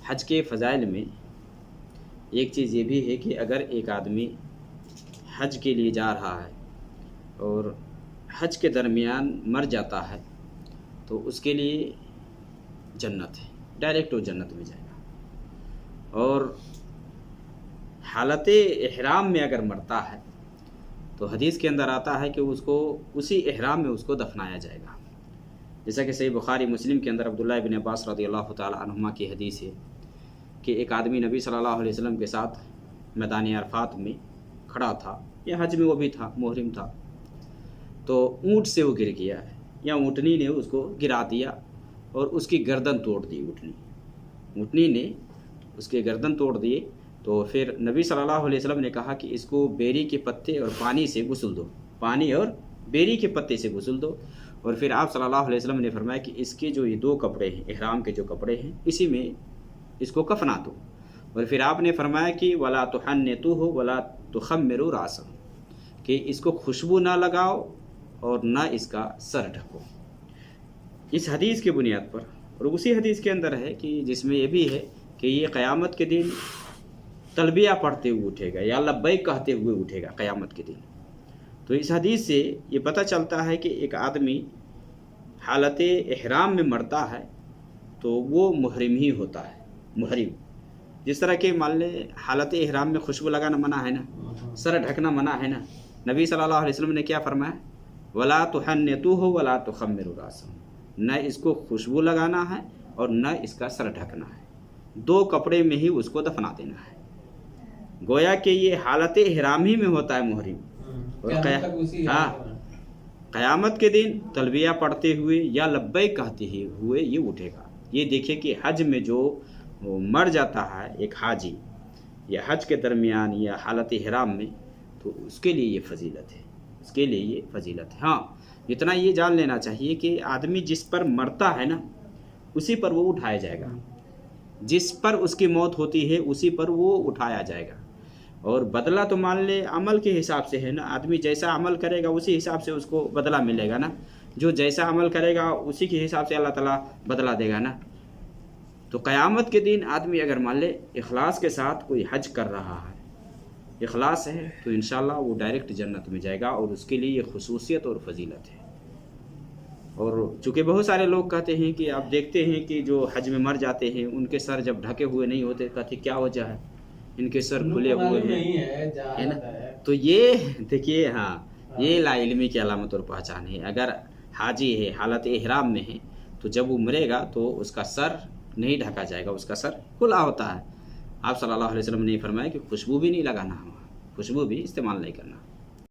حج کے فضائل میں ایک چیز یہ بھی ہے کہ اگر ایک آدمی حج کے لیے جا رہا ہے اور حج کے درمیان مر جاتا ہے تو اس کے لیے جنت ہے، ڈائریکٹ وہ جنت میں جائے گا۔ اور حالت احرام میں اگر مرتا ہے تو حدیث کے اندر آتا ہے کہ اس کو اسی احرام میں اس کو دفنایا جائے گا، جیسا کہ صحیح بخاری مسلم کے اندر عبداللہ ابن عباس رضی اللہ تعالی عنہما کی حدیث ہے کہ ایک آدمی نبی صلی اللہ علیہ وسلم کے ساتھ میدان عرفات میں کھڑا تھا، یا حج میں وہ بھی تھا، محرم تھا، تو اونٹ سے وہ گر گیا ہے، یا اونٹنی نے اس کو گرا دیا اور اس کی گردن توڑ دی۔ اونٹنی نے اس کے گردن توڑ دیے، تو پھر نبی صلی اللہ علیہ وسلم نے کہا کہ اس کو بیری کے پتے اور پانی سے غسل دو، پانی اور بیری کے پتے سے غسل دو۔ اور پھر آپ صلی اللہ علیہ وسلم نے فرمایا کہ اس کے جو یہ دو کپڑے ہیں، احرام کے جو کپڑے ہیں، اسی میں اس کو کفنا دو۔ اور پھر آپ نے فرمایا کہ ولا تحنطوه ولا تخمروا راسه، کہ اس کو خوشبو نہ لگاؤ اور نہ اس کا سر ڈھکو۔ اس حدیث کی بنیاد پر، اور اسی حدیث کے اندر ہے کہ جس میں یہ بھی ہے کہ یہ قیامت کے دن تلبیہ پڑھتے ہوئے اٹھے گا یا لبیک کہتے ہوئے اٹھے گا قیامت کے دن۔ تو اس حدیث سے یہ پتہ چلتا ہے کہ ایک آدمی حالت احرام میں مرتا ہے تو وہ محرم ہی ہوتا ہے، محرم۔ جس طرح کہ مان لیں حالت احرام میں خوشبو لگانا منع ہے نا، سر ڈھکنا منع ہے نا، نبی صلی اللہ علیہ وسلم نے کیا فرمایا؟ ولا تحنطوه ولا تخمروا راسه، نہ اس کو خوشبو لگانا ہے اور نہ اس کا سر ڈھکنا ہے، دو کپڑے میں ہی اس کو دفنا دینا ہے۔ گویا کہ یہ حالت احرام ہی میں ہوتا ہے محرم، اور قیامت کے دن تلبیہ پڑھتے ہوئے یا لبیک کہتے ہوئے یہ اٹھے گا۔ یہ دیکھیں کہ حج میں جو مر جاتا ہے ایک حاجی، یا حج کے درمیان یا حالت احرام میں، تو اس کے لیے یہ فضیلت ہے، اس کے لیے یہ فضیلت ہے۔ ہاں، اتنا یہ جان لینا چاہیے کہ آدمی جس پر مرتا ہے نا اسی پر وہ اٹھایا جائے گا، جس پر اس کی موت ہوتی ہے اسی پر وہ اٹھایا جائے گا۔ اور بدلہ تو مان لے عمل کے حساب سے ہے نا، آدمی جیسا عمل کرے گا اسی حساب سے اس کو بدلہ ملے گا نا، جو جیسا عمل کرے گا اسی کے حساب سے اللہ تعالیٰ بدلہ دے گا نا۔ تو قیامت کے دن آدمی اگر مان لے اخلاص کے ساتھ کوئی حج کر رہا ہے، اخلاص ہے، تو انشاءاللہ وہ ڈائریکٹ جنت میں جائے گا، اور اس کے لیے یہ خصوصیت اور فضیلت ہے۔ اور چونکہ بہت سارے لوگ کہتے ہیں کہ آپ دیکھتے ہیں کہ جو حج میں مر جاتے ہیں ان کے سر جب ڈھکے ہوئے نہیں ہوتے، کہتے کیا وجہ ہے، ان کے سر کھلے ہوئے ہیں نا۔ تو یہ دیکھیے، ہاں، یہ لا علمی کی علامت اور پہچان ہے۔ اگر حاجی ہے، حالت احرام میں ہے، تو جب وہ مرے گا تو اس کا سر نہیں ڈھکا جائے گا، اس کا سر کھلا ہوتا ہے۔ آپ صلی اللہ علیہ وسلم نے فرمایا کہ خوشبو بھی نہیں لگانا، خوشبو بھی استعمال نہیں کرنا۔